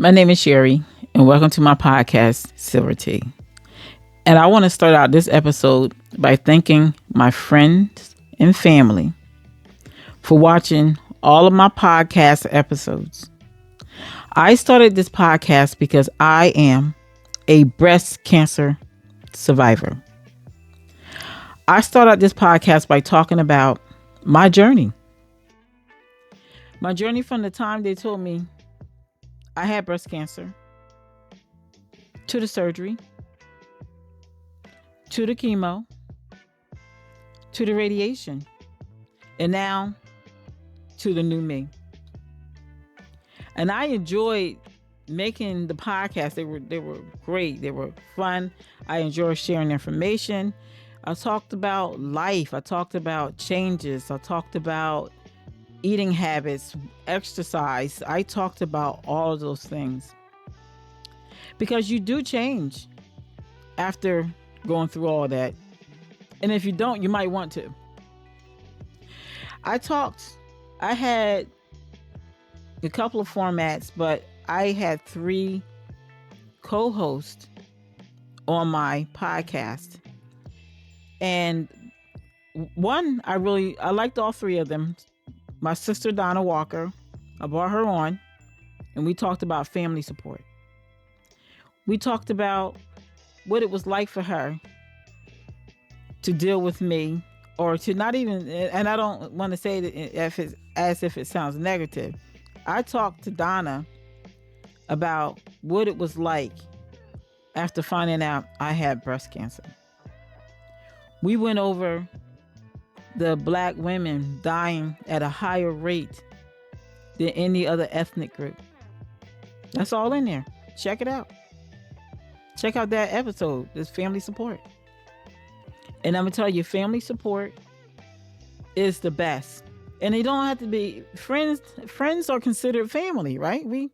My name is Sherry, and welcome to my podcast, Silver Tea. And I want to start out this episode by thanking my friends and family for watching all of my podcast episodes. I started this podcast because I am a breast cancer survivor. I started this podcast by talking about my journey. My journey from the time they told me I had breast cancer, to the surgery, to the chemo, to the radiation, and now to the new me. And I enjoyed making the podcast. They were great. They were fun. I enjoyed sharing information. I talked about life. I talked about changes. I talked about eating habits, exercise. I talked about all of those things. Because you do change after going through all that. And if you don't, you might want to. I had a couple of formats, but I had 3 co-hosts on my podcast. And one, I liked all 3 of them. My sister, Donna Walker, I brought her on, and we talked about family support. We talked about what it was like for her to deal with me, or to not even, and I don't want to say that as if it sounds negative. I talked to Donna about what it was like after finding out I had breast cancer. We went over the Black women dying at a higher rate than any other ethnic group. That's all in there. Check it out. Check out that episode. There's family support. And I'm going to tell you, family support is the best. And they don't have to be friends. Friends are considered family, right? We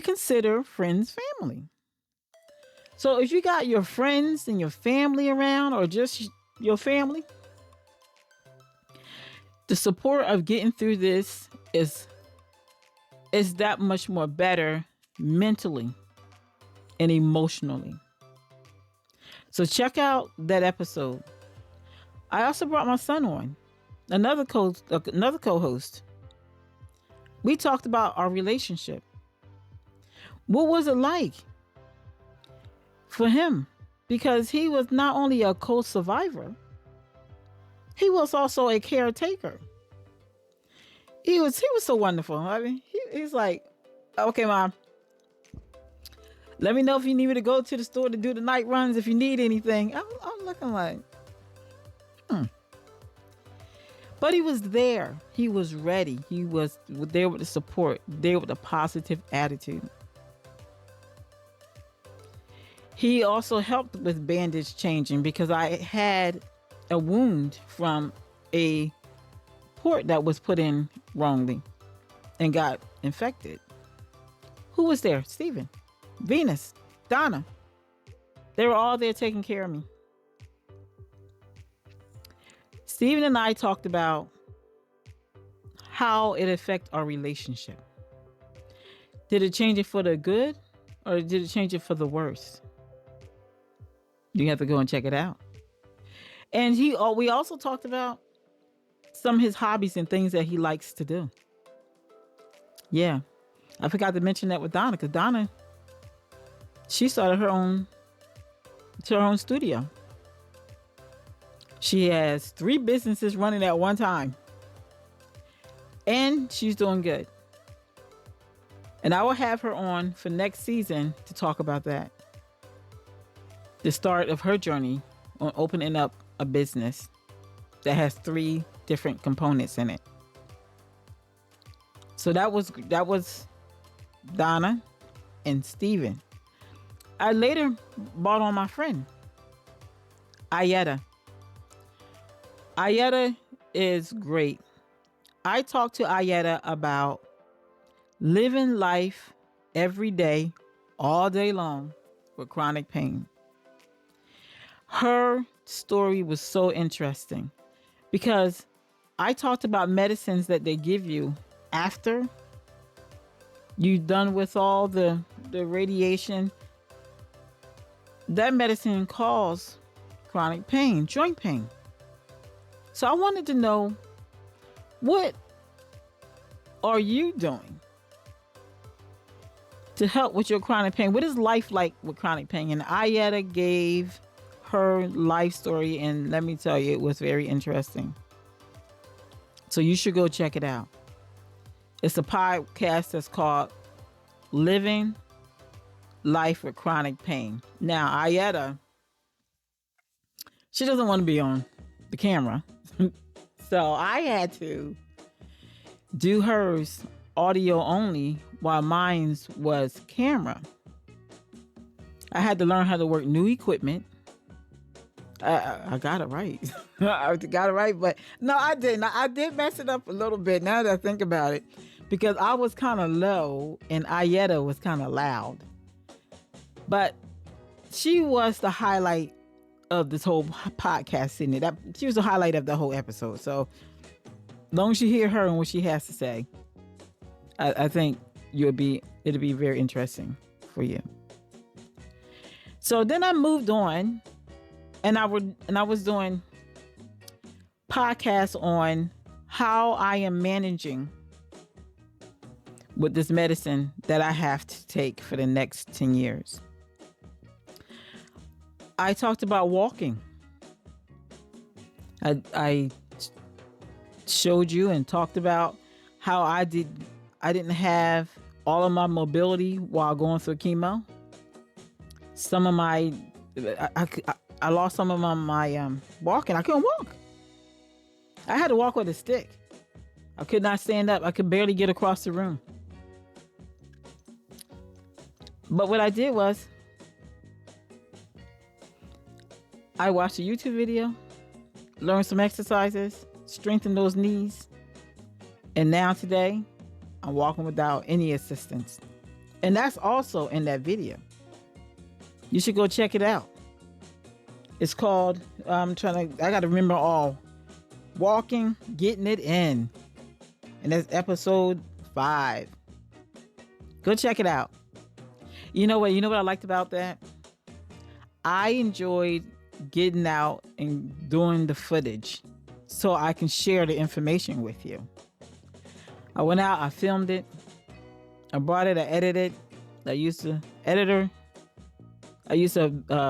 consider friends family. So if you got your friends and your family around, or just your family, the support of getting through this is that much more better mentally and emotionally. So check out that episode. I also brought my son on, another co-host. We talked about our relationship. What was it like for him? Because he was not only a co-survivor, he was also a caretaker. He was so wonderful. I mean, he's like, okay, Mom, let me know if you need me to go to the store to do the night runs, if you need anything. I'm looking like, But he was there. He was ready. He was there with the support, there with a positive attitude. He also helped with bandage changing, because I had a wound from a port that was put in wrongly and got infected. Who was there? Stephen, Venus, Donna. They were all there taking care of me. Stephen and I talked about how it affected our relationship. Did it change it for the good, or did it change it for the worse? You have to go and check it out. And we also talked about some of his hobbies and things that he likes to do. Yeah. I forgot to mention that with Donna, because Donna, she started her own studio. She has 3 businesses running at one time. And she's doing good. And I will have her on for next season to talk about that. The start of her journey on opening up a business that has 3 different components in it. So that was Donna and Steven. I later brought on my friend, Ayetta. Ayetta is great. I talked to Ayetta about living life every day, all day long, with chronic pain. Her story was so interesting because I talked about medicines that they give you after You done with all the radiation. That medicine causes chronic pain, joint pain. So I wanted to know, what are you doing to help with your chronic pain? What is life like with chronic pain? And Ayetta gave her life story, and let me tell you, it was very interesting. So you should go check it out. It's a podcast that's called Living Life with Chronic Pain. Now, Ayetta, she doesn't want to be on the camera. So I had to do hers audio only while mine was camera. I had to learn how to work new equipment. I got it right. I got it right, but no, I didn't. I did mess it up a little bit now that I think about it, because I was kind of low and Ayetta was kind of loud. But she was the highlight of this whole podcast, isn't it? She was the highlight of the whole episode. So as long as you hear her and what she has to say, I think it'll be very interesting for you. So then I moved on, and I was doing podcasts on how I am managing with this medicine that I have to take for the next 10 years. I talked about walking. I showed you and talked about how I didn't have all of my mobility while going through chemo. Some of my, I lost some of my walking. I couldn't walk. I had to walk with a stick. I could not stand up. I could barely get across the room. But what I did was, I watched a YouTube video, learned some exercises, strengthened those knees, and now today, I'm walking without any assistance. And that's also in that video. You should go check it out. It's called, I got to remember all, Walking, Getting It In. And that's episode 5. Go check it out. You know what I liked about that? I enjoyed getting out and doing the footage so I can share the information with you. I went out, I filmed it, I brought it, I edited. I used a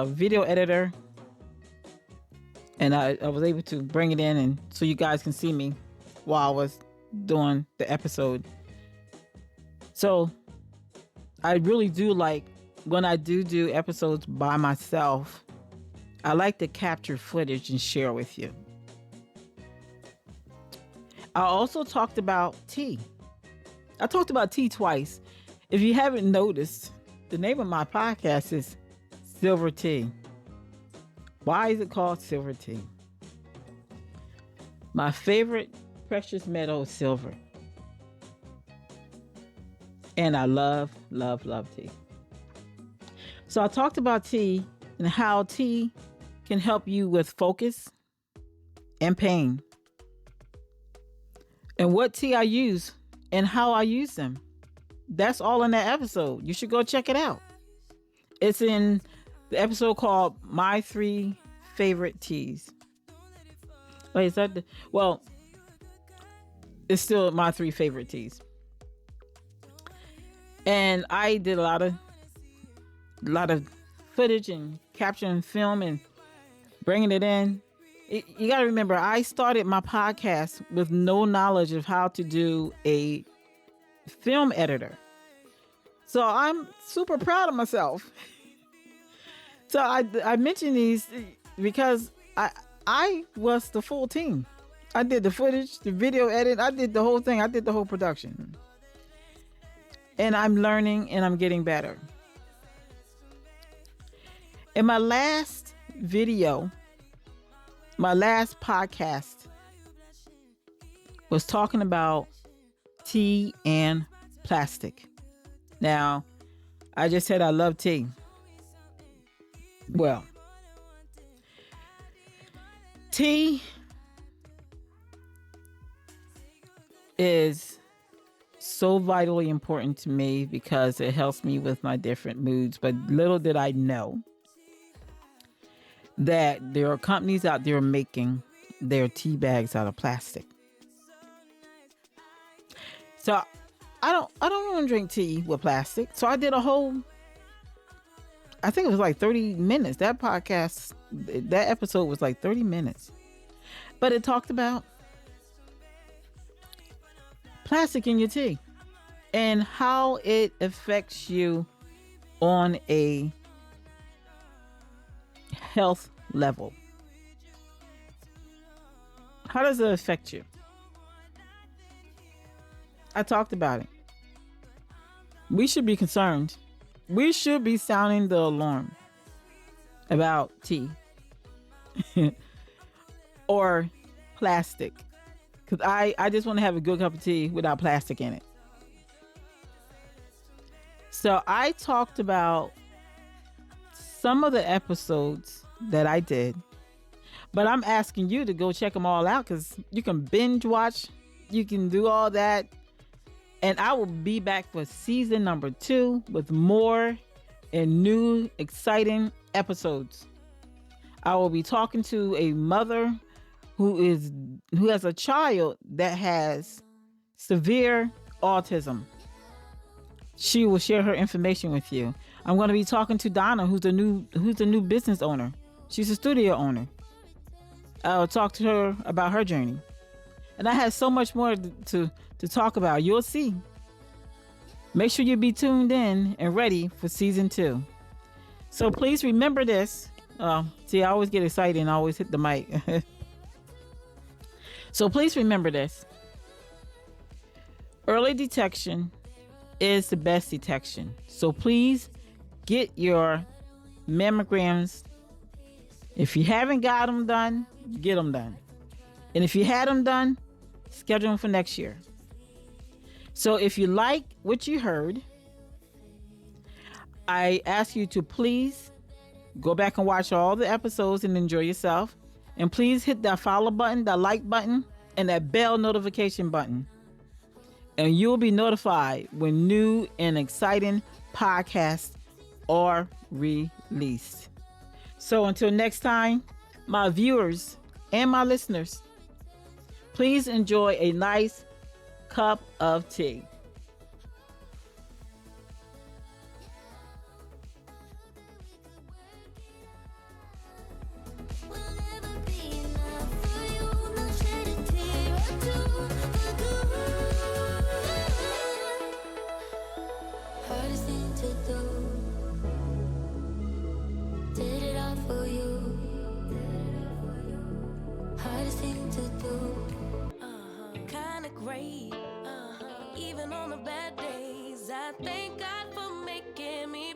video editor, and I was able to bring it in, and so you guys can see me while I was doing the episode. So I really do like, when I do episodes by myself, I like to capture footage and share with you. I also talked about tea. I talked about tea twice. If you haven't noticed, the name of my podcast is Silver Tea. Why is it called Silver Tea? My favorite precious metal is silver. And I love, love, love tea. So I talked about tea and how tea can help you with focus and pain, and what tea I use and how I use them. That's all in that episode. You should go check it out. It's in the episode called My 3 Favorite Teas. Wait, is that it's still my 3 favorite teas. And I did a lot of footage and capturing film and bringing it in. You got to remember, I started my podcast with no knowledge of how to do a film editor. So I'm super proud of myself. So I mention these because I was the full team. I did the footage, the video edit. I did the whole thing. I did the whole production. And I'm learning and I'm getting better. In my last video, my last podcast was talking about tea and plastic. Now, I just said I love tea. Well, tea is so vitally important to me because it helps me with my different moods. But little did I know that there are companies out there making their tea bags out of plastic. So I don't want to drink tea with plastic. So I did a whole, I think it was like 30 minutes. That podcast, that episode was like 30 minutes. But it talked about plastic in your tea and how it affects you on a health level. How does it affect you? I talked about it. We should be concerned. We should be sounding the alarm about tea or plastic. Because I just want to have a good cup of tea without plastic in it. So I talked about some of the episodes that I did, but I'm asking you to go check them all out because you can binge watch. You can do all that. And I will be back for season number 2 with more and new exciting episodes. I will be talking to a mother who has a child that has severe autism. She will share her information with you. I'm going to be talking to Donna, who's a new business owner. She's a studio owner. I'll talk to her about her journey. And I have so much more to talk about. You'll see. Make sure you be tuned in and ready for season 2. So please remember this. See, I always get excited and I always hit the mic. So please remember this. Early detection is the best detection. So please get your mammograms. If you haven't got them done, get them done. And if you had them done, schedule them for next year. So if you like what you heard, I ask you to please go back and watch all the episodes and enjoy yourself. And please hit that follow button, that like button, and that bell notification button. And you'll be notified when new and exciting podcasts are released. So until next time, my viewers and my listeners, please enjoy a nice cup of tea. Even on the bad days, I thank God for making me